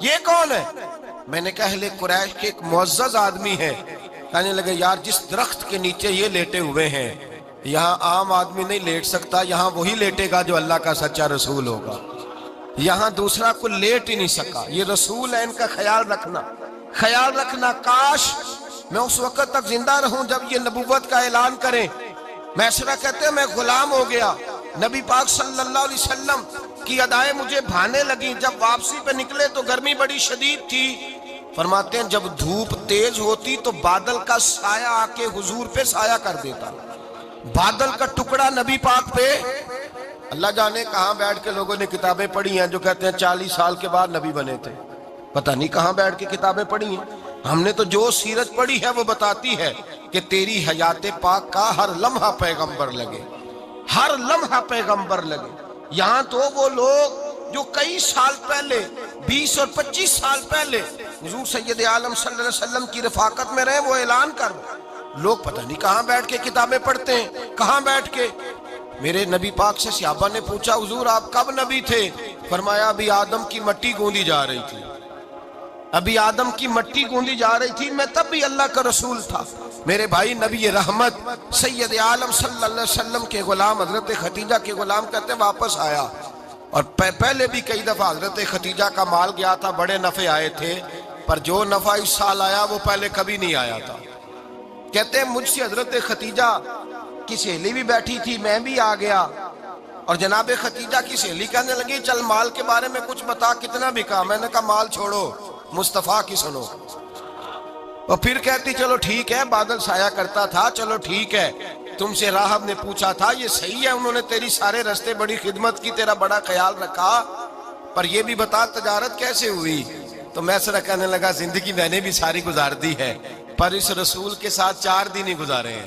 یہ کون ہے؟ میں نے کہا اہل قریش کے ایک معزز آدمی ہے۔ کہنے لگے یار جس درخت کے نیچے یہ لیٹے ہوئے ہیں یہاں عام آدمی نہیں لیٹ سکتا، یہاں وہی لیٹے گا جو اللہ کا سچا رسول ہوگا، یہاں دوسرا کوئی لیٹ ہی نہیں سکا، یہ رسول ہے، ان کا خیال رکھنا، کاش میں اس وقت تک زندہ رہوں جب یہ نبوت کا اعلان کریں۔ میسرہ کہتے ہیں میں غلام ہو گیا، نبی پاک صلی اللہ علیہ وسلم کی ادائیں مجھے بھانے لگیں، جب واپسی پہ نکلے تو گرمی بڑی شدید تھی، فرماتے ہیں جب دھوپ تیز ہوتی تو بادل کا سایہ آ کے حضور پہ سایہ کر دیتا، بادل کا ٹکڑا نبی پاک پہ، اللہ جانے کہاں بیٹھ کے لوگوں نے کتابیں پڑھی ہیں جو کہتے ہیں 40 سال کے بعد نبی بنے تھے، پتہ نہیں کہاں بیٹھ کے کتابیں پڑھی ہیں۔ ہم نے تو جو سیرت پڑھی ہے وہ بتاتی ہے کہ تیری حیات پاک کا ہر لمحہ پیغمبر لگے، ہر لمحہ پیغمبر لگے۔ یہاں تو وہ لوگ جو کئی سال پہلے 20 اور 25 سال پہلے حضور سید عالم صلی اللہ علیہ وسلم کی رفاقت میں رہے، وہ اعلان کر لوگ پتہ نہیں کہاں بیٹھ کے کتابیں پڑھتے ہیں، کہاں بیٹھ کے۔ میرے نبی پاک سے صحابہ نے پوچھا حضور آپ کب نبی تھے؟ فرمایا ابھی آدم کی مٹی گوندی جا رہی تھی، ابھی آدم کی مٹی گوندی جا رہی تھی، میں تب بھی اللہ کا رسول تھا۔ میرے بھائی نبی رحمت سید عالم صلی اللہ علیہ وسلم کے غلام حضرت ختیجہ کے غلام کہتے واپس آیا، اور پہلے بھی کئی دفعہ حضرت ختیجہ کا مال گیا تھا، بڑے نفع آئے تھے، پر جو نفع اس سال آیا وہ پہلے کبھی نہیں آیا تھا۔ کہتے ہیں مجھ سے حضرت ختیجہ کی سہیلی بھی بیٹھی تھی، میں بھی آ گیا، اور جناب ختیجہ کی سہیلی کہنے لگی چل مال کے بارے میں کچھ بتا، کتنا بکا؟ میں نے کہا مال چھوڑو، مصطفیٰ کی سنو۔ اور پھر کہتی چلو ٹھیک ہے، بادل سایہ کرتا تھا، چلو ٹھیک ہے، تم سے راہب نے پوچھا تھا یہ صحیح ہے، انہوں نے تیری سارے رستے بڑی خدمت کی، تیرا بڑا خیال رکھا، پر یہ بھی بتا تجارت کیسے ہوئی؟ تو میں سر کہنے لگا زندگی میں نے بھی ساری گزار دی ہے، پر اس رسول کے ساتھ 4 دن ہی گزارے ہیں،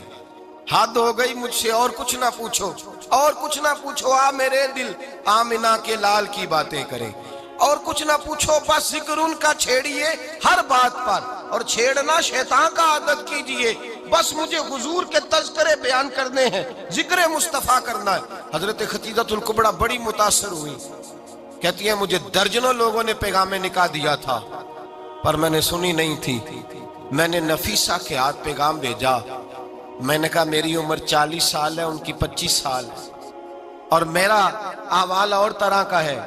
حد ہو گئی مجھ سے، اور کچھ نہ پوچھو، اور کچھ نہ پوچھو، آ میرے دل آمنہ کے لال کی باتیں کرے، اور کچھ نہ پوچھو، بس ذکر ان کا چھیڑیے ہر بات پر، اور چھیڑنا شیطان کا عادت کیجئے، بس مجھے حضور کے تذکرے بیان کرنے ہیں، ذکر مصطفیٰ کرنا ہے۔ حضرت ختیجہ الکبریٰ بڑی متاثر ہوئی، کہتی ہیں مجھے درجنوں لوگوں نے پیغام نکاح دیا تھا پر میں نے سنی نہیں تھی، میں نے نفیسہ کے ہاتھ پیغام بھیجا، میں نے کہا میری عمر 40 سال ہے، ان کی 25 سال، اور میرا احوال اور طرح کا ہے،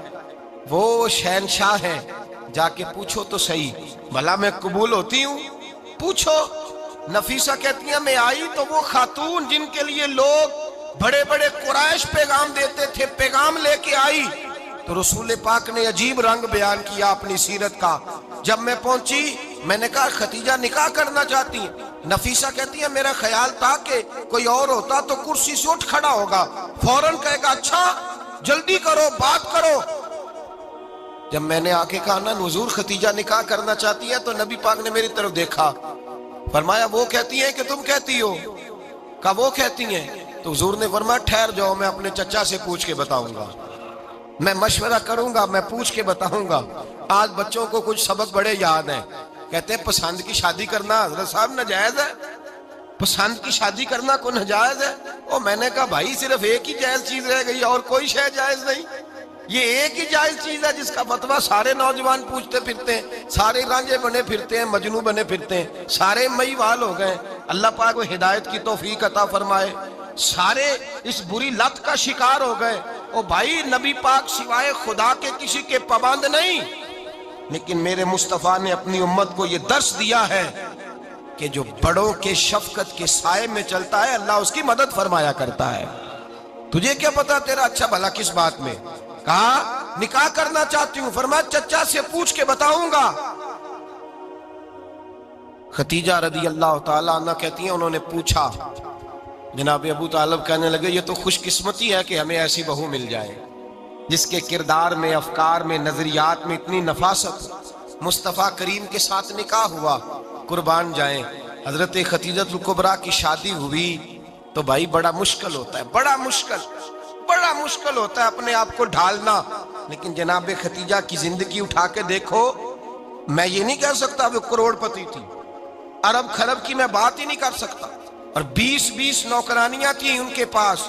وہ شہنشاہ ہے، جا کے پوچھو تو صحیح، بھلا میں قبول ہوتی ہوں؟ پوچھو۔ نفیسہ کہتی ہیں میں آئی تو وہ خاتون جن کے لیے لوگ بڑے بڑے قریش پیغام دیتے تھے، پیغام لے کے آئی، تو رسول پاک نے عجیب رنگ بیان کیا اپنی سیرت کا۔ جب میں پہنچی میں نے کہا ختیجہ نکاح کرنا چاہتی ہیں؟ نفیسہ کہتی ہے میرا خیال تھا کہ کوئی اور ہوتا تو کرسی سے اٹھ کھڑا ہوگا، فوراً کہے گا اچھا جلدی کرو بات کرو۔ جب میں نے آ کے کہا نا حضور ختیجہ نکاح کرنا چاہتی ہے، تو نبی پاک نے میری طرف دیکھا، فرمایا وہ کہتی ہیں کہ تم کہتی ہو؟ کہا وہ کہتی ہیں، تو حضور نے فرمایا ٹھہر جاؤ، میں اپنے چچا سے پوچھ کے بتاؤں گا، میں مشورہ کروں گا، میں پوچھ کے بتاؤں گا۔ آج بچوں کو کچھ سبق بڑے یاد ہیں، کہتے ہیں پسند کی شادی کرنا حضرت صاحب ناجائز ہے، پسند کی شادی کرنا کوئی ناجائز ہے؟ اور میں نے کہا بھائی صرف ایک ہی جائز چیز رہ گئی، اور کوئی شے جائز نہیں، یہ ایک ہی جائز چیز ہے جس کا فتویٰ سارے نوجوان پوچھتے پھرتے ہیں، سارے رانجے بنے پھرتے ہیں، مجنوں بنے پھرتے ہیں، سارے مئی وال ہو گئے، اللہ پاک کو ہدایت کی توفیق عطا فرمائے، سارے اس بری لت کا شکار ہو گئے۔ او بھائی نبی پاک سوائے خدا کے کسی کے پابند نہیں، لیکن میرے مصطفیٰ نے اپنی امت کو یہ درس دیا ہے کہ جو بڑوں کے شفقت کے سائے میں چلتا ہے اللہ اس کی مدد فرمایا کرتا ہے۔ تجھے کیا پتا تیرا اچھا بھلا کس بات میں؟ کہا نکاح کرنا چاہتی ہوں، فرمایا چچا سے پوچھ کے بتاؤں گا۔ ختیجہ رضی اللہ تعالیٰ عنہ کہتی ہیں انہوں نے پوچھا، جناب ابو طالب کہنے لگے یہ تو خوش قسمتی ہے کہ ہمیں ایسی بہو مل جائے جس کے کردار میں، افکار میں، نظریات میں اتنی نفاست ہو۔ مصطفیٰ کریم کے ساتھ نکاح ہوا، قربان جائیں۔ حضرت ختیجہ الکبریٰ کی شادی ہوئی تو بھائی بڑا مشکل ہوتا ہے، بڑا مشکل ہوتا ہے اپنے آپ کو ڈھالنا، لیکن جناب ختیجہ کی زندگی اٹھا کے دیکھو، میں یہ نہیں کہہ سکتا وہ کروڑ پتی تھی، ارب خرب کی میں بات ہی نہیں کر سکتا، اور 20 نوکرانیاں تھیں ان کے پاس،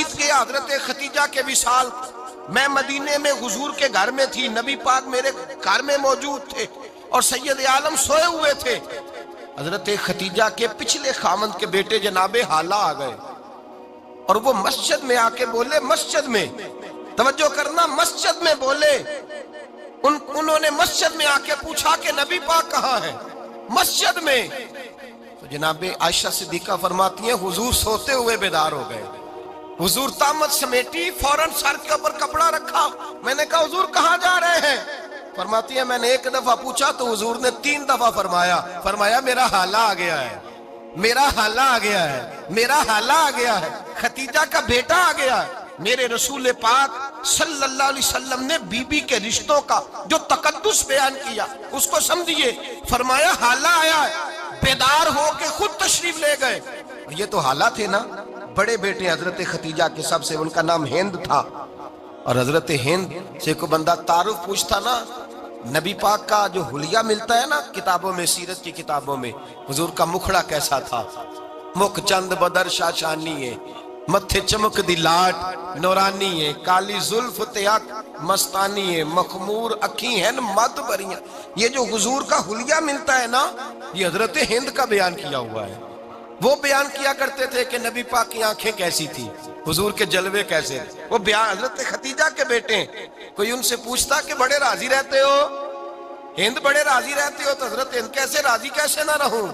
بیت گیا حضرت خدیجہ کے وصال. میں مدینے میں حضور کے گھر میں تھی, نبی پاک میرے گھر میں موجود تھے اور سید عالم سوئے ہوئے تھے. حضرت خدیجہ کے پچھلے خامند کے بیٹے جناب حالہ آ گئے اور وہ مسجد میں آ کے بولے, مسجد میں توجہ کرنا, مسجد میں بولے. انہوں نے مسجد میں آ کے پوچھا کہ نبی پاک کہاں ہے؟ مسجد میں. تو جناب عائشہ صدیقہ فرماتی ہیں حضور سوتے ہوئے بیدار ہو گئے. حضور طامت سمیٹی, فوراً سر کے اوپر کپڑا رکھا. میں نے کہا حضور کہاں جا رہے ہیں؟ فرماتی ہیں میں نے ایک دفعہ پوچھا تو حضور نے 3 دفعہ فرمایا میرا حالہ آ گیا ہے, میرا حالہ آ گیا ہے, میرا حالہ آ گیا ہے, خدیجہ کا بیٹا آ گیا ہے. میرے رسول پاک صلی اللہ علیہ وسلم نے بی بی کے رشتوں کا جو تقدس بیان کیا اس کو سمجھیے. فرمایا حالہ آیا ہے, بیدار ہو کے خود تشریف لے گئے. یہ تو حالہ تھے نا, بڑے بیٹے حضرت خدیجہ کے سب سے, ان کا نام ہند تھا. اور حضرت ہند سے کوئی بندہ تعارف پوچھتا نا, نبی پاک کا جو حلیہ ملتا ہے نا کتابوں میں, سیرت کی کتابوں میں, حضور کا مکھڑا کیسا تھا. مکھ چند بدر شاشانی ہے, متھے چمک دی لاٹ نورانی ہے, کالی زلف تیاک مستانی ہے, مخمور اکھی ہیں مد بریاں. یہ جو حضور کا حلیہ ملتا ہے نا, یہ حضرت ہند کا بیان کیا ہوا ہے. وہ بیان کیا کرتے تھے کہ نبی پاک کی آنکھیں کیسی تھی, حضور کے جلوے کیسے تھے. وہ بیان حضرت خدیجہ کے بیٹے ہیں. کوئی ان سے پوچھتا کہ بڑے راضی رہتے ہو, ہند بڑے راضی رہتے ہو, تو حضرت ہند کیسے راضی کیسے نہ رہوں,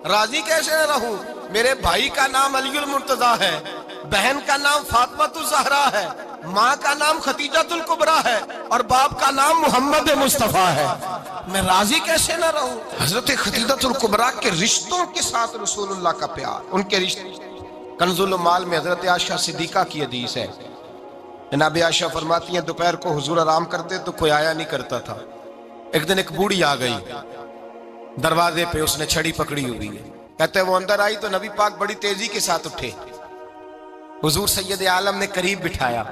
راضی کیسے نہ رہوں. میرے بھائی کا نام علی المرتضیٰ ہے, بہن کا نام فاطمۃ الزہرا ہے, ماں کا نام خدیجۃ الکبریٰ ہے اور باپ کا نام محمد مصطفیٰ ہے. میں راضی کیسے نہ رہوں. حضرت خدیجۃ الکبریٰ کے رشتوں کے ساتھ رسول اللہ کا پیار, ان کے رشتے. کنز المال میں حضرت عائشہ صدیقہ کی حدیث ہے. جناب عائشہ فرماتی ہیں دوپہر کو حضور آرام کرتے تو کوئی آیا نہیں کرتا تھا. ایک دن ایک بوڑھی آ گئی دروازے پہ, اس نے چھڑی پکڑی ہوئی ہے. کہتے ہیں وہ اندر آئی تو نبی پاک بڑی تیزی کے ساتھ اٹھے. حضور سید عالم نے قریب بٹھایا,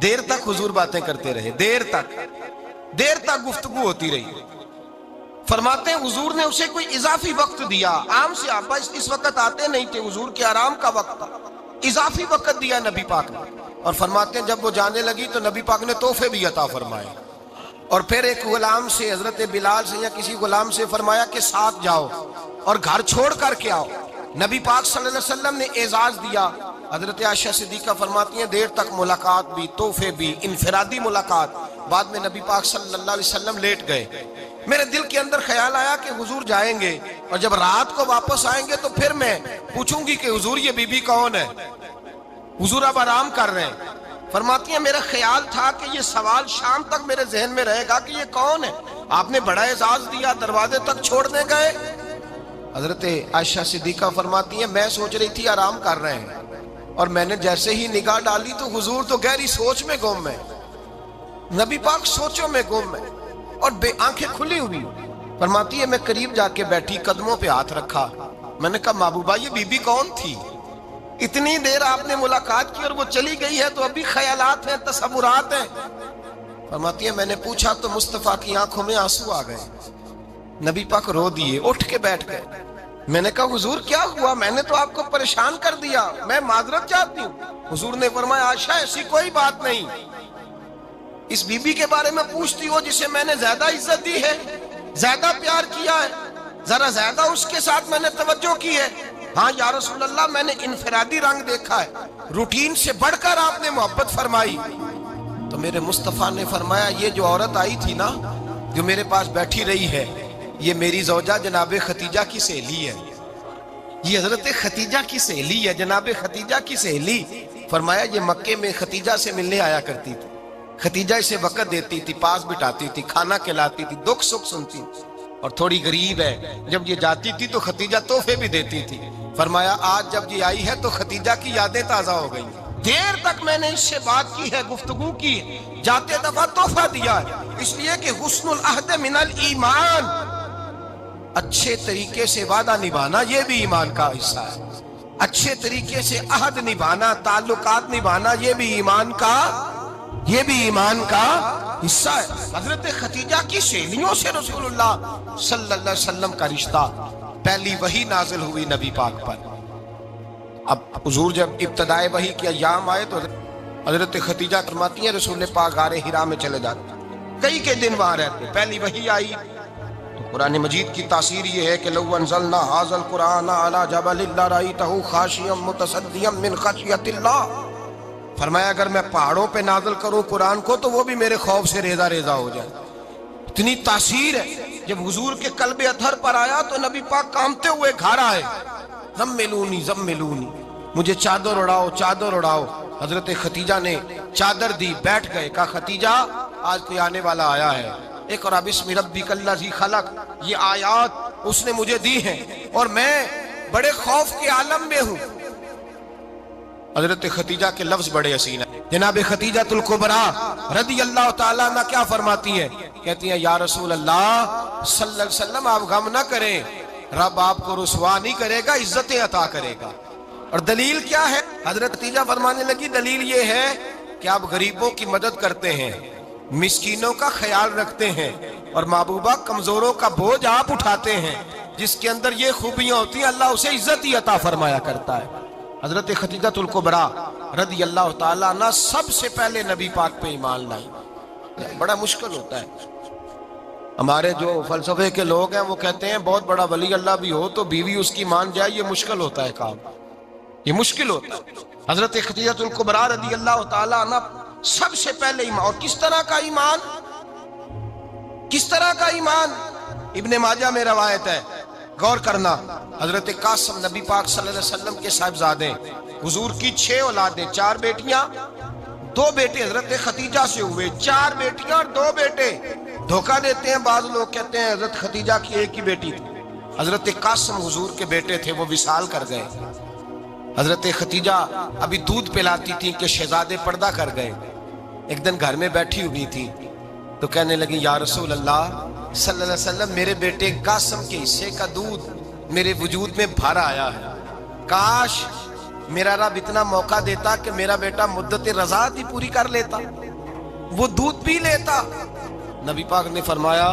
دیر تک حضور باتیں کرتے رہے, دیر تک گفتگو ہوتی رہی. فرماتے ہیں حضور نے اسے کوئی اضافی وقت دیا. عام صحابہ اس وقت آتے نہیں تھے, حضور کے آرام کا وقت تھا, اضافی وقت دیا نبی پاک نے. اور فرماتے ہیں جب وہ جانے لگی تو نبی پاک نے تحفے بھی عطا فرمائے. اور پھر ایک غلام سے, حضرت بلال سے یا کسی غلام سے فرمایا کہ ساتھ جاؤ اور گھر چھوڑ کر کے آؤ. نبی پاک صلی اللہ علیہ وسلم نے اعزاز دیا. حضرت عائشہ صدیقہ فرماتی ہیں دیر تک ملاقات بھی, تحفے بھی, انفرادی ملاقات. بعد میں نبی پاک صلی اللہ علیہ وسلم لیٹ گئے. میرے دل کے اندر خیال آیا کہ حضور جائیں گے اور جب رات کو واپس آئیں گے تو پھر میں پوچھوں گی کہ حضور یہ بی بی کون ہے, حضور اب آرام کر رہے ہیں. فرماتی ہیں میرا خیال تھا کہ یہ سوال شام تک میرے ذہن میں رہے گا کہ یہ کون ہے, آپ نے بڑا اعزاز دیا, دروازے تک چھوڑنے گئے. حضرت عائشہ صدیقہ فرماتی ہیں میں سوچ رہی تھی آرام کر رہے ہیں, اور میں نے جیسے ہی نگاہ ڈالی تو حضور تو گہری سوچ میں گم ہے, نبی پاک سوچوں میں گم ہے اور آنکھیں کھلی ہوئی. فرماتی ہے میں قریب جا کے بیٹھی, قدموں پہ ہاتھ رکھا. میں نے کہا محبوبہ یہ بی بی کون تھی, اتنی دیر آپ نے ملاقات کی اور وہ چلی گئی ہے تو ابھی خیالات ہیں, تصورات ہیں. فرماتی ہے میں نے پوچھا تو مصطفیٰ کی آنکھوں میں آنسو آ گئے. نبی پاک رو دیے, اٹھ کے بیٹھ گئے. میں نے کہا حضور کیا ہوا, میں نے تو آپ کو پریشان کر دیا, میں معذرت چاہتی ہوں. حضور نے فرمایا عائشہ ایسی کوئی بات نہیں, اس بی بی کے بارے میں پوچھتی ہو جسے میں نے زیادہ عزت دی ہے, زیادہ پیار کیا ہے, ذرا زیادہ اس کے ساتھ میں نے توجہ کی ہے. ہاں یا رسول اللہ میں نے انفرادی رنگ دیکھا ہے, روٹین سے بڑھ کر آپ نے محبت فرمائی. تو میرے مصطفیٰ نے فرمایا یہ جو عورت آئی تھی نا, جو میرے پاس بیٹھی رہی ہے, یہ میری زوجہ جناب خدیجہ کی سہیلی ہے, یہ حضرت خدیجہ کی سہیلی ہے, جناب خدیجہ کی سہیلی. فرمایا یہ مکے میں خدیجہ سے ملنے آیا کرتی تھی, خدیجہ اسے وقت دیتی تھی, پاس بٹھاتی تھی, کھانا کھلاتی تھی, دکھ سکھ سنتی تھی, اور تھوڑی غریب ہے, جب یہ جاتی تھی تو خدیجہ تحفے بھی دیتی تھی. فرمایا آج جب یہ آئی ہے تو خدیجہ کی یادیں تازہ ہو گئی. دیر تک میں نے اس سے بات کی ہے, گفتگو کی, جاتے دفعہ تحفہ دیا ہے, اس لیے کہ حسن العہد من الایمان, اچھے طریقے سے وعدہ نبھانا یہ بھی ایمان کا حصہ ہے. اچھے طریقے سے عہد نبھانا, تعلقات نبھانا یہ بھی ایمان کا حصہ ہے. حضرت خدیجہ کی سہیلیوں سے رسول اللہ صلی اللہ علیہ وسلم کا رشتہ, پہلی وحی نازل ہوئی نبی پاک پر. اب حضور جب ابتدائے وحی کے ایام آئے تو حضرت خدیجہ فرماتی ہیں رسول پاک غار حرا میں چلے جاتے، کئی کے دن وہاں رہتے۔ پہلی وحی آئی تو قرآن مجید کی تاثیر یہ ہے کہ لو انزلنا ھذا القرآن علی جبل لرأیتہ خاشعا متصدعا من خشیۃ اللہ، فرمایا اگر میں پہاڑوں پہ نازل کروں قرآن کو تو وہ بھی میرے خوف سے ریزہ ریزہ ہو جائے۔ اتنی تاثیر ہے۔ جب حضور کے قلب اطہر پر آیا تو نبی پاک کامتے ہوئے گھر آئے، زملونی زملونی، مجھے چادر اڑاؤ چادر اڑاؤ۔ حضرت خدیجہ نے چادر دی، بیٹھ گئے، کہا خدیجہ آج کوئی آنے والا آیا ہے، اقرأ بسم ربک الذی خلق، یہ آیات اس نے مجھے دی ہیں اور میں بڑے خوف کے عالم میں ہوں۔ حضرت خدیجہ کے لفظ بڑے حسین ہیں۔ جناب خدیجہ الکبریٰ رضی اللہ تعالیٰ عنہ کیا فرماتی ہیں؟ کہتی ہیں یا رسول اللہ صلی اللہ علیہ وسلم آپ غم نہ کریں، رب آپ کو رسوا نہیں کرے گا، عزتیں عطا کرے گا۔ اور دلیل کیا ہے؟ حضرت خدیجہ فرمانے لگی دلیل یہ ہے کہ آپ غریبوں کی مدد کرتے ہیں، مسکینوں کا خیال رکھتے ہیں، اور محبوبہ کمزوروں کا بوجھ آپ اٹھاتے ہیں۔ جس کے اندر یہ خوبیاں ہوتی ہیں اللہ اسے عزت ہی عطا فرمایا کرتا ہے۔ حضرت خدیجہ الکبریٰ رضی اللہ تعالیٰ عنہ سب سے پہلے نبی پاک پہ ایمان لائی۔ بڑا مشکل ہوتا ہے، ہمارے جو فلسفے کے لوگ ہیں وہ کہتے ہیں بہت بڑا ولی اللہ بھی ہو تو بیوی اس کی مان جائے، یہ مشکل ہوتا ہے کام، یہ مشکل ہوتا ہے۔ حضرت خدیجہ الکبریٰ رضی اللہ تعالیٰ عنہ سب سے پہلے ایمان، اور کس طرح کا ایمان؟ کس طرح کا ایمان؟ ابن ماجہ میں روایت ہے، غور کرنا، حضرت قاسم نبی پاک صلی اللہ علیہ وسلم کے صاحبزادے، حضور کی 6 اولادیں، 4 بیٹیاں 2 بیٹے حضرت خدیجہ سے ہوئے، 4 بیٹیاں اور 2 بیٹے۔ دھوکہ دیتے ہیں بعض لوگ، کہتے ہیں حضرت خدیجہ کی ایک ہی بیٹی تھی۔ حضرت قاسم حضور کے بیٹے تھے، وہ وصال کر گئے۔ حضرت خدیجہ ابھی دودھ پلاتی تھی کہ شہزادے پردہ کر گئے۔ ایک دن گھر میں بیٹھی ہوئی تھی تو کہنے لگی یا رسول اللہ صلی اللہ علیہ وسلم میرے بیٹے قاسم کے حصے کا دودھ میرے وجود میں بھر آیا ہے، کاش میرا رب اتنا موقع دیتا کہ میرا بیٹا مدت رضاعت ہی پوری کر لیتا، وہ دودھ پی لیتا۔ نبی پاک نے فرمایا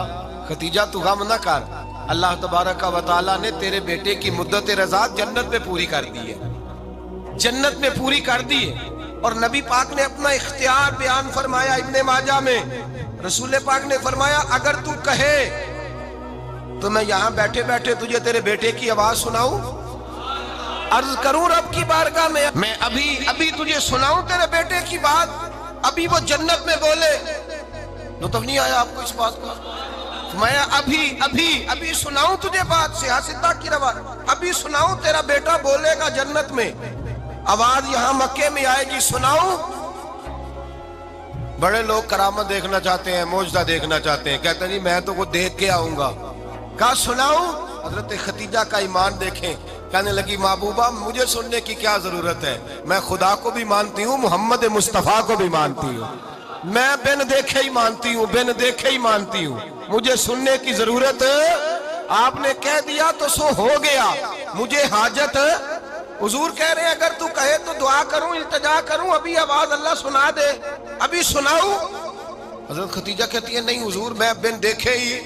خدیجہ تو غم نہ کر، اللہ تبارک و تعالیٰ نے تیرے بیٹے کی مدت رضاعت جنت میں پوری کر دی ہے، جنت میں پوری کر دی ہے۔ اور نبی پاک نے اپنا اختیار بیان فرمایا ابن ماجہ میں، رسول پاک نے فرمایا اگر تو کہے تو میں یہاں بیٹھے بیٹھے تجھے تیرے بیٹے کی آواز سناؤں، عرض کروں رب کی بارگاہ میں ابھی تجھے سناؤں تیرے بیٹے کی بات، ابھی وہ جنت میں بولے۔ لطف نہیں آیا آپ کو اس بات کا؟ میں ابھی سناؤں تجھے بات، سیاستہ کی روایت، ابھی سناؤں تیرا بیٹا بولے گا جنت میں، آواز یہاں مکے میں آئے گی، سناؤں؟ بڑے لوگ کرامت دیکھنا چاہتے ہیں، معجزہ دیکھنا چاہتے ہیں، کہتے ہیں جی میں تو وہ دیکھ کے آؤں گا۔ کہا سناؤں؟ حضرت خدیجہ کا ایمان دیکھیں، کہنے لگی محبوبہ مجھے سننے کی کیا ضرورت ہے، میں خدا کو بھی مانتی ہوں، محمد مصطفیٰ کو بھی مانتی ہوں، میں بن دیکھے ہی مانتی ہوں، بن دیکھے ہی مانتی ہوں، مجھے سننے کی ضرورت آپ نے کہہ دیا تو سو ہو گیا، مجھے حاجت۔ حضور کہہ رہے ہیں اگر تو کہے تو دعا کروں، التجا کروں، ابھی آواز اللہ سنا دے، ابھی سناؤں؟ حضرت خدیجہ کہتی ہے نہیں حضور میں بن دیکھے ہی،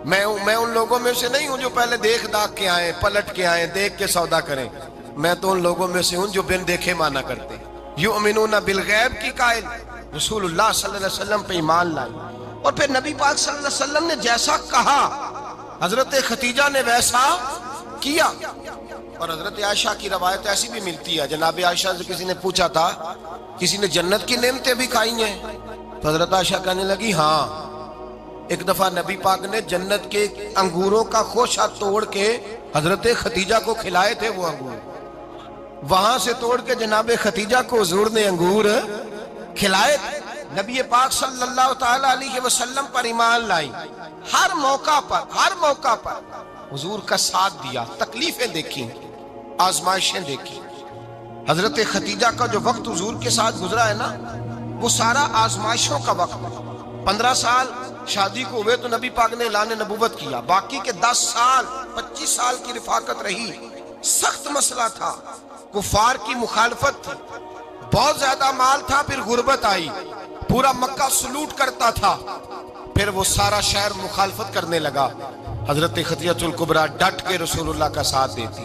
میں ان لوگوں میں سے نہیں ہوں جو پہلے دیکھ داکھ کے آئیں، پلٹ کے آئیں، دیکھ کے سودا کریں، میں تو ان لوگوں میں سے ہوں جو بن دیکھے مانا کرتے۔ یؤمنون بالغیب کی قائل رسول اللہ صلی اللہ علیہ وسلم پہ ایمان لائی، اور پھر نبی پاک صلی اللہ علیہ وسلم نے جیسا کہا حضرت خدیجہ نے ویسا کیا۔ اور حضرت عائشہ کی روایت ایسی بھی ملتی ہے، جناب عائشہ سے کسی نے پوچھا تھا کسی نے جنت کی نعمتیں بھی کھائی ہیں؟ تو حضرت عائشہ کہنے لگی ہاں، ایک دفعہ نبی پاک نے جنت کے انگوروں کا خوشہ توڑ کے حضرت خدیجہ کو کھلائے تھے، وہ انگور وہاں سے توڑ کے جناب خدیجہ کو حضور نے انگور کھلائے تھے۔ نبی پاک صلی اللہ تعالی علیہ وسلم پر ایمان لائی، ہر موقع پر حضور کا ساتھ دیا، تکلیفیں دیکھی، آزمائشیں دیکھی۔ حضرت خدیجہ کا جو وقت حضور کے ساتھ گزرا ہے نا، وہ سارا آزمائشوں کا وقت ہے۔ 15 سال شادی کو ہوئے تو نبی پاک نے اعلان نبوت کیا، باقی کے 10 سال 25 سال کی رفاقت رہی، سخت مسئلہ تھا، کفار کی مخالفت تھی، بہت زیادہ مال تھا، پھر غربت آئی، پورا مکہ سلوٹ کرتا تھا، پھر وہ سارا شہر مخالفت کرنے لگا۔ حضرت خدیجہ الکبریٰ ڈٹ کے رسول اللہ کا ساتھ دیتی،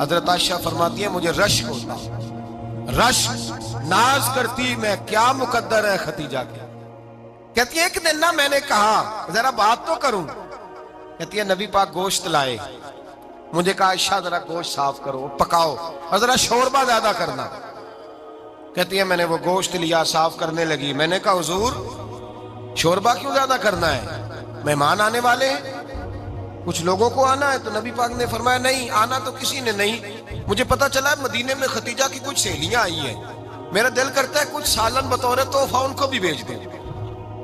حضرت عائشہ فرماتی ہے مجھے رشک ہوتا، رشک، ناز کرتی میں کیا مقدر ہے ختیجہ کے۔ کہتی ہے ایک دن نا میں نے کہا ذرا بات تو کروں، کہتی ہے نبی پاک گوشت لائے، مجھے کہا عائشہ ذرا گوشت صاف کرو پکاؤ اور ذرا شوربہ زیادہ کرنا۔ کہتی ہے میں نے وہ گوشت لیا، صاف کرنے لگی، میں نے کہا حضور شوربہ کیوں زیادہ کرنا ہے، مہمان آنے والے ہیں، کچھ لوگوں کو آنا ہے۔ تو نبی پاک نے فرمایا نہیں آنا تو کسی نے نہیں، مجھے پتا چلا ہے مدینے میں ختیجہ کی کچھ سہیلیاں آئی ہیں، میرا دل کرتا ہے کچھ سالن بطور تحفہ ان کو بھی بھیج دیں،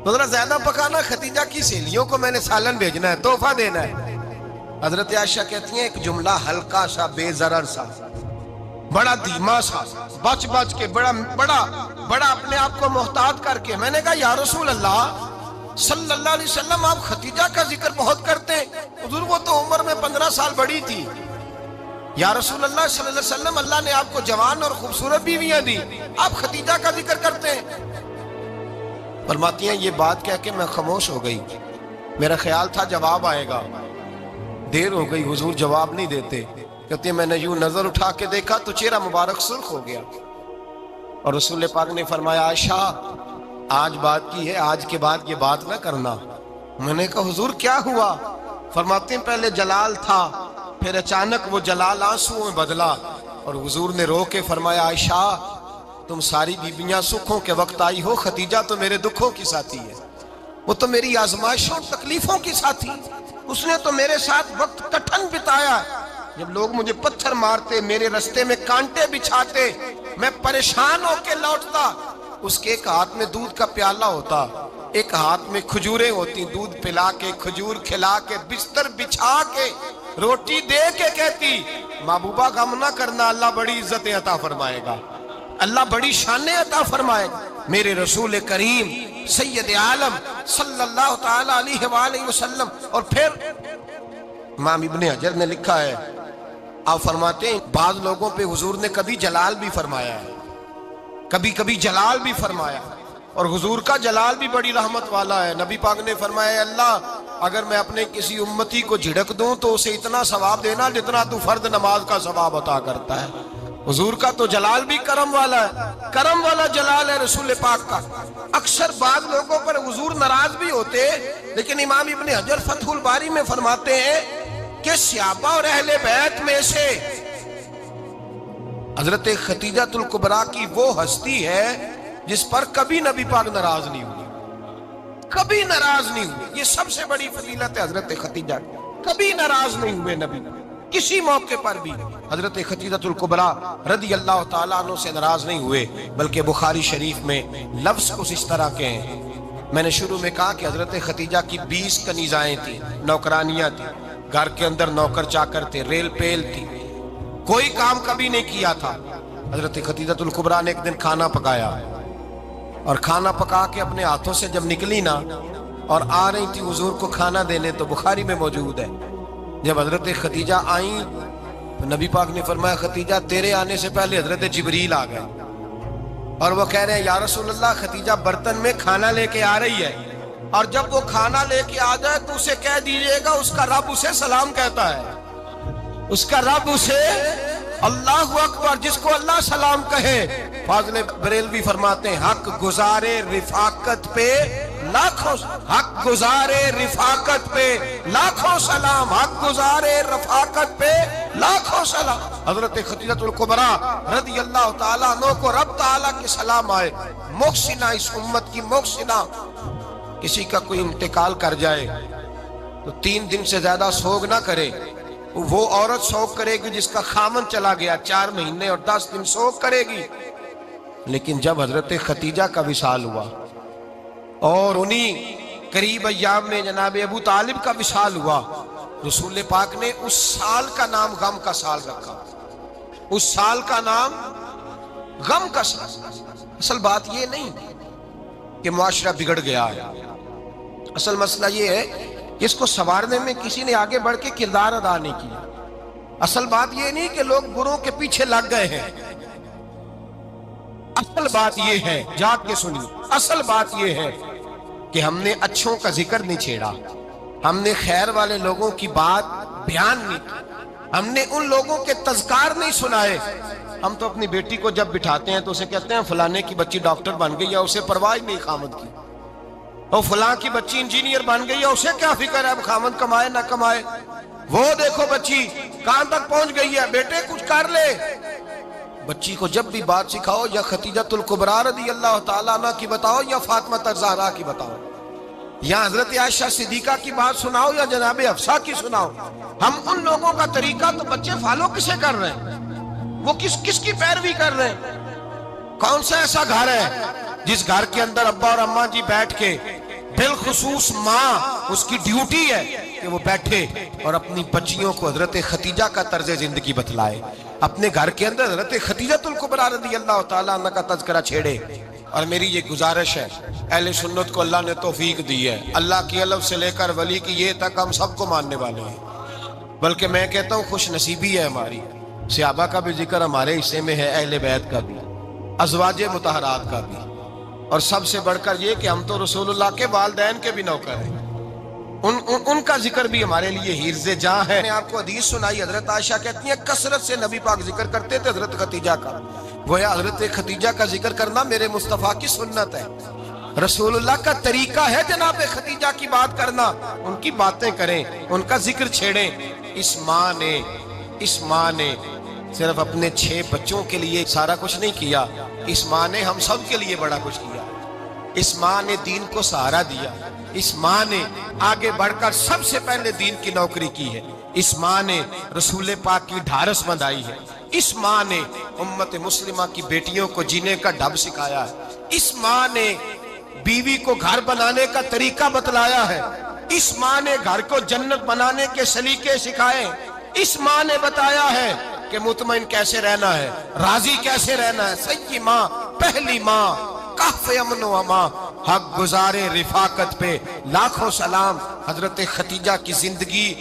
تو ذرا زیادہ پکانا، ختیجہ کی سہیلیوں کو میں نے سالن بھیجنا ہے، تحفہ دینا ہے۔ حضرت عائشہ کہتی ہیں ایک جملہ ہلکا سا، بے ضرر سا، بڑا دھیما سا، بچ بچ کے، بڑا اپنے آپ کو محتاط کر کے، میں نے کہا یا رسول اللہ صلی اللہ علیہ وسلم آپ ختیجہ کا ذکر بہت کرتے ہیں، حضور وہ تو عمر میں 15 سال بڑی تھی، یا رسول اللہ صلی اللہ علیہ وسلم اللہ نے آپ کو جوان اور خوبصورت بیویاں دی، آپ ختیجہ کا ذکر کرتے ہیں۔ فرماتی ہیں یہ بات کہہ کے میں خاموش ہو گئی، میرا خیال تھا جواب آئے گا، دیر ہو گئی، حضور جواب نہیں دیتے۔ کہتے ہیں میں نے یوں نظر اٹھا کے دیکھا تو چہرہ مبارک سرخ ہو گیا، اور رسول پاک نے فرمایا عائشہ آج بات کی ہے، آج کے بعد یہ بات نہ کرنا۔ میں نے کہا حضور کیا ہوا؟ فرماتے ہیں پہلے جلال تھا، پھر اچانک وہ جلال آنسوؤں میں بدلا، اور حضور نے رو کے فرمایا عائشہ تم ساری بیویاں سکھوں کے وقت آئی ہو، ختیجہ تو میرے دکھوں کی ساتھی ہے، وہ تو میری آزمائشوں تکلیفوں کی ساتھی، اس نے تو میرے ساتھ وقت کٹھن بتایا، جب لوگ مجھے پتھر مارتے، میرے رستے میں کانٹے بچھاتے، میں پریشان ہو کے لوٹتا، اس کے ایک ہاتھ میں دودھ کا پیالہ ہوتا، ایک ہاتھ میں کھجوریں ہوتی، دودھ پلا کے، کھجور کھلا کے، بستر بچھا کے، روٹی دے کے کہتی محبوبہ غم نہ کرنا، اللہ بڑی عزتیں عطا فرمائے گا، اللہ بڑی شانیں عطا فرمائے گا۔ میرے رسول کریم سید عالم صلی اللہ تعالی علیہ وآلہ وسلم۔ اور پھر امام ابن حجر نے لکھا ہے، آپ فرماتے ہیں بعض لوگوں پہ حضور نے کبھی جلال بھی فرمایا ہے، کبھی کبھی جلال بھی فرمایا، اور حضور کا جلال بھی بڑی رحمت والا ہے۔ نبی پاک نے فرمایا اے اللہ اگر میں اپنے کسی امتی کو جھڑک دوں تو اسے اتنا ثواب دینا جتنا تو فرد نماز کا ثواب عطا کرتا ہے۔ حضور کا تو جلال بھی کرم والا ہے، کرم والا جلال ہے رسول پاک کا۔ اکثر بعض لوگوں پر حضور ناراض بھی ہوتے، لیکن امام ابن حجر فتح الباری میں فرماتے ہیں کہ صحابہ اور اہل بیت میں سے حضرت ختیجہ الکبریٰ کی وہ ہستی ہے جس پر کبھی نبی پاک ناراض نہیں ہوئی، کبھی ناراض نہیں ہوئی۔ یہ سب سے بڑی فضیلت ہے حضرت ختیجہ کی، کبھی ناراض نہیں ہوئے نبی کسی موقع پر بھی۔ حضرت ختیجہ الکبریٰ رضی اللہ تعالیٰ عنہ سے ناراض نہیں ہوئے، بلکہ بخاری شریف میں لفظ کچھ اس طرح کے ہیں۔ میں نے شروع میں کہا کہ حضرت ختیجہ کی 20 کنیزائیں تھیں، نوکرانیاں تھیں، گھر کے اندر نوکر چاکر تھے، ریل پیل تھی، کوئی کام کبھی نہیں کیا تھا۔ حضرت ختیجہ الکبریٰ نے ایک دن کھانا پکایا، اور کھانا پکا کے اپنے ہاتھوں سے جب نکلی نا اور آ رہی تھی حضور کو کھانا دینے، تو بخاری میں موجود ہے جب حضرت ختیجہ آئیں تو نبی پاک نے فرمایا ختیجہ تیرے آنے سے پہلے حضرت جبریل آ گئے، اور وہ کہہ رہے ہیں یا رسول اللہ ختیجہ برتن میں کھانا لے کے آ رہی ہے، اور جب وہ کھانا لے کے آ جائے تو اسے کہہ دیجئے گا اس کا رب اسے سلام کہتا ہے، اس کا رب اسے اللہ اکبر، جس کو اللہ سلام کہے۔ فاضل بریلوی فرماتے ہیں حق گزارے رفاقت پہ لاکھوں، حق گزارے رفاقت پہ لاکھوں سلام، حق گزارے رفاقت پہ لاکھوں سلام۔ حضرت ختیجہ الکبریٰ رضی اللہ تعالیٰ عنہ کو رب تعالیٰ کے سلام آئے، محسنہ، اس امت کی محسنہ۔ کسی کا کوئی انتقال کر جائے تو 3 دن سے زیادہ سوگ نہ کرے، وہ عورت سوگ کرے گی جس کا خامن چلا گیا، 4 مہینے اور 10 دن سوگ کرے گی۔ لیکن جب حضرت ختیجہ کا وصال ہوا اور انہی قریب ایام میں جناب ابو طالب کا وصال ہوا، رسول پاک نے اس سال کا نام غم کا سال رکھا، اس سال کا نام غم کا سال۔ اصل بات یہ نہیں کہ معاشرہ بگڑ گیا ہے، اصل مسئلہ یہ ہے کہ اس کو سنوارنے میں کسی نے آگے بڑھ کے کردار ادا نہیں کیا۔ اصل بات یہ نہیں کہ لوگ بروں کے پیچھے لگ گئے ہیں، اصل بات یہ ہے، جاگ کے سنیے، اصل بات یہ ہے کہ ہم نے اچھوں کا ذکر نہیں چھیڑا، ہم نے خیر والے لوگوں کی بات بیان نہیں کی، ہم نے ان لوگوں کے تذکار نہیں سنائے۔ ہم تو اپنی بیٹی کو جب بٹھاتے ہیں تو اسے کہتے ہیں فلانے کی بچی ڈاکٹر بن گئی ہے، اسے پرواہ نہیں خامد کی، اور فلاں کی بچی انجینئر بن گئی ہے، اسے کیا فکر ہے اب خامد کمائے نہ کمائے، وہ دیکھو بچی کہاں تک پہنچ گئی ہے، بیٹے کچھ کر لے۔ بچی کو جب بھی بات سکھاؤ یا خدیجۃ الکبریٰ رضی اللہ تعالیٰ عنہ کی بتاؤ یا فاطمہ الزہراء کی بتاؤ، یا حضرت عائشہ صدیقہ کی بات سناؤ یا جناب حفصہ کی سناؤ۔ ہم ان لوگوں کا طریقہ تو بچے فالو کسے کر رہے ہیں، وہ کس کی پیروی کر رہے ہیں؟ کون سا ایسا گھر ہے جس گھر کے اندر ابا اور اماں جی بیٹھ کے، بالخصوص ماں اس کی ڈیوٹی ہے کہ وہ بیٹھے اور اپنی بچیوں کو حضرت خدیجہ کا طرز زندگی بتلائے، اپنے گھر کے اندر حضرت خدیجۃ الکبریٰ رضی اللہ تعالیٰ عنہ کا تذکرہ چھیڑے۔ اور میری یہ گزارش ہے، اہل سنت کو اللہ نے توفیق دی ہے، اللہ کی الف سے لے کر ولی کی یہ تک ہم سب کو ماننے والے ہیں، بلکہ میں کہتا ہوں خوش نصیبی ہے ہماری، صحابہ کا بھی ذکر ہمارے حصے میں ہے، اہل بیت کا بھی، ازواج مطہرات کا بھی، اور سب سے بڑھ کر یہ کہ ہم تو رسول اللہ کے والدین کے بھی نوکر ہیں، ان کا ذکر بھی ہمارے لیے حرز جاں ہے۔ میں نے آپ کو حدیث سنائی، حضرت عائشہ کہتی ہیں کثرت سے نبی پاک ذکر کرتے تھے حضرت خدیجہ کا، گویا حضرت خدیجہ کا ذکر کرنا میرے مصطفیٰ کی سنت ہے، رسول اللہ کا طریقہ ہے جناب خدیجہ کی بات کرنا، ان کی باتیں کریں، ان کا ذکر چھیڑیں۔ اس ماں نے صرف اپنے 6 بچوں کے لیے سارا کچھ نہیں کیا، اس ماں نے ہم سب کے لیے بڑا کچھ کیا، اس ماں نے دین کو سہارا دیا، اس ماں نے آگے بڑھ کر سب سے پہلے دین کی نوکری کی ہے، اس ماں نے رسول پاک کی ڈھارس بندھائی ہے، اس ماں نے امت مسلمہ کی بیٹیوں کو جینے کا ڈھب سکھایا ہے، اس ماں نے بیوی کو گھر بنانے کا طریقہ بتلایا ہے، اس ماں نے گھر کو جنت بنانے کے سلیقے سکھائے، اس ماں نے بتایا ہے کہ مطمئن کیسے رہنا ہے، راضی کیسے رہنا ہے۔ سچی ماں، پہلی ماں، کہف امن و امان، حق گزارے رفاقت پہ لاکھوں سلام۔ حضرت خدیجہ کی زندگی،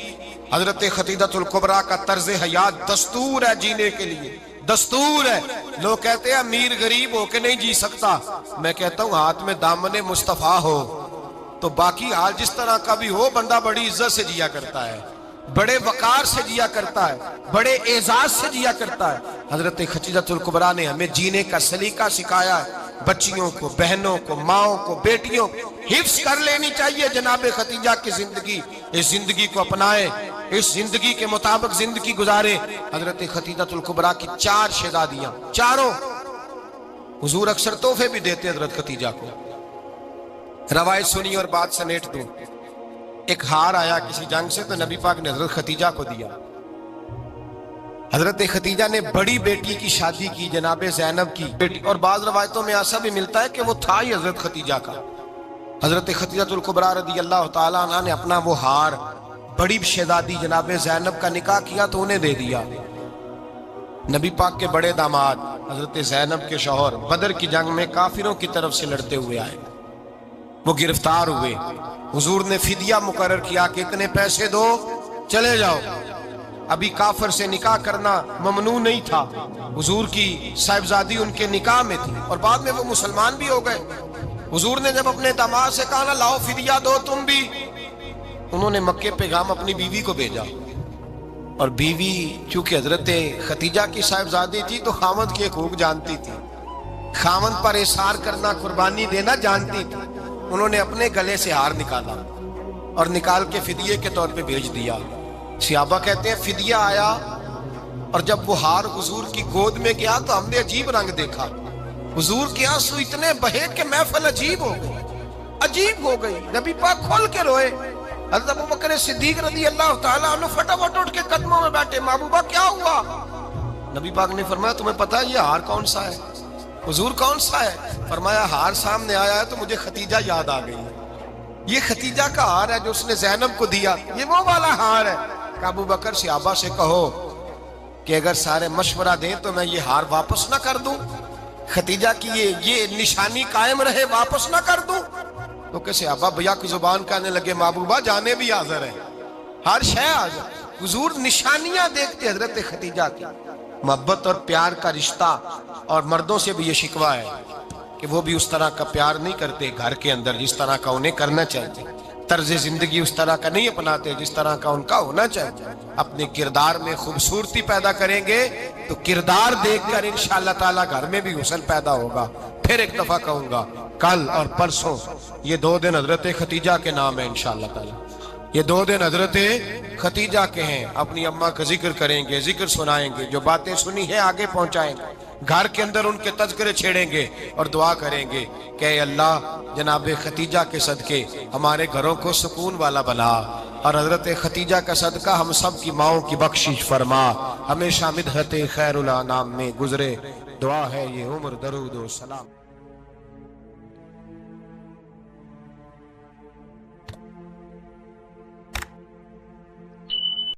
حضرت خدیجۃ الکبریٰ کا طرز حیات دستور ہے جینے کے لیے، دستور ہے۔ لوگ کہتے ہیں امیر غریب ہو کے نہیں جی سکتا، میں کہتا ہوں ہاتھ میں دامن مصطفیٰ ہو تو باقی حال جس طرح کا بھی ہو، بندہ بڑی عزت سے جیا کرتا ہے، بڑے وقار سے جیا کرتا ہے، بڑے اعزاز سے جیا کرتا ہے۔ حضرت خدیجۃ الکبریٰ نے ہمیں جینے کا سلیقہ سکھایا ہے، بچیوں کو، بہنوں کو، ماؤں کو، بیٹیوں کو حفظ کر لینی چاہیے جناب خدیجہ کی زندگی، اس زندگی کو اپنائے، اس زندگی کے مطابق زندگی گزارے۔ حضرت خدیجۃ الکبریٰ کی 4 شہزادیاں، چاروں حضور اکثر تحفے بھی دیتے حضرت خدیجہ کو۔ روایت سنی اور بات سمیٹ دوں، ایک ہار آیا کسی جنگ سے تو نبی پاک نے حضرت خدیجہ کو دیا۔ حضرت خدیجہ نے بڑی بیٹی کی شادی کی، جناب زینب کی بیٹی، اور بعض روایتوں میں ایسا بھی ملتا ہے کہ وہ تھا ہی حضرت خدیجہ کا۔ حضرت خدیجۃ الکبریٰ رضی اللہ تعالیٰ عنہ نے اپنا وہ ہار بڑی شہزادی جناب زینب کا نکاح کیا تو انہیں دے دیا۔ نبی پاک کے بڑے داماد حضرت زینب کے شوہر بدر کی جنگ میں کافروں کی طرف سے لڑتے ہوئے آئے، وہ گرفتار ہوئے، حضور نے فدیہ مقرر کیا کہ اتنے پیسے دو چلے جاؤ۔ ابھی کافر سے نکاح کرنا ممنوع نہیں تھا، حضور کی صاحبزادی ان کے نکاح میں تھی اور بعد میں وہ مسلمان بھی ہو گئے۔ حضور نے جب اپنے داماد سے کہا نا لاؤ فدیہ دو تم بھی، انہوں نے مکے پیغام اپنی بیوی کو بھیجا، اور بیوی چونکہ حضرت خدیجہ کی صاحبزادی تھی تو خامد کے حقوق جانتی تھی، خامد پر احسار کرنا، قربانی دینا جانتی تھی۔ انہوں نے اپنے گلے سے ہار نکالا اور نکال کے فدیے کے طور پہ بھیج دیا۔ صحابہ کہتے ہیں فدیہ آیا اور جب وہ ہار حضور کی گود میں گیا تو ہم نے عجیب رنگ دیکھا، حضور کے آنسو اتنے بہے کہ محفل عجیب ہو گئی، نبی پاک کھول کے روئے۔ حضرت ابوبکر صدیق رضی اللہ تعالیٰ عنہ فٹافٹ اٹھ کے قدموں میں بیٹھے، محبوبہ کیا ہوا؟ نبی پاک نے فرمایا تمہیں پتہ ہے یہ ہار کون سا ہے؟ حضور کون سا ہے؟ فرمایا ہار سامنے آیا ہے تو مجھے خدیجہ یاد آ گئی، یہ خدیجہ کا ہار ہے جو اس نے زینب کو دیا، یہ وہ والا ہار ہے۔ کہ ابو بکر صحابہ سے کہو کہ اگر سارے مشورہ دیں تو میں یہ ہار واپس نہ کر دوں، خدیجہ کی یہ نشانی قائم رہے، واپس نہ کر دوں؟ تو کہ صحابہ بھیا کی زبان کہنے لگے محبوبہ جانے بھی حاضر ہے، ہر شے حاضر۔ حضور نشانیاں دیکھتے حضرت خدیجہ کی، محبت اور پیار کا رشتہ، اور مردوں سے بھی یہ شکوہ ہے کہ وہ بھی اس طرح کا پیار نہیں کرتے گھر کے اندر جس طرح کا انہیں کرنا چاہیے۔ طرز زندگی اس طرح کا نہیں اپناتے جس طرح کا ان کا ہونا چاہیے. اپنے کردار میں خوبصورتی پیدا کریں گے تو کردار دیکھ کر انشاءاللہ تعالی گھر میں بھی حسن پیدا ہوگا. پھر ایک دفعہ کہوں گا کل اور پرسوں یہ 2 دن حضرت ختیجہ کے نام ہے انشاءاللہ تعالی. یہ 2 دن حضرت ختیجہ کے ہیں. اپنی اماں کا ذکر کریں گے, ذکر سنائیں گے, جو باتیں سنی ہیں آگے پہنچائیں گے, گھر کے اندر ان کے تذکرے چھیڑیں گے اور دعا کریں گے کہ اے اللہ جناب ختیجہ کے صدقے ہمارے گھروں کو سکون والا بنا, اور حضرت ختیجہ کا صدقہ ہم سب کی ماؤں کی بخشش فرما, ہمیشہ مدحت خیر الانام میں گزرے. دعا ہے یہ عمر درود و سلام.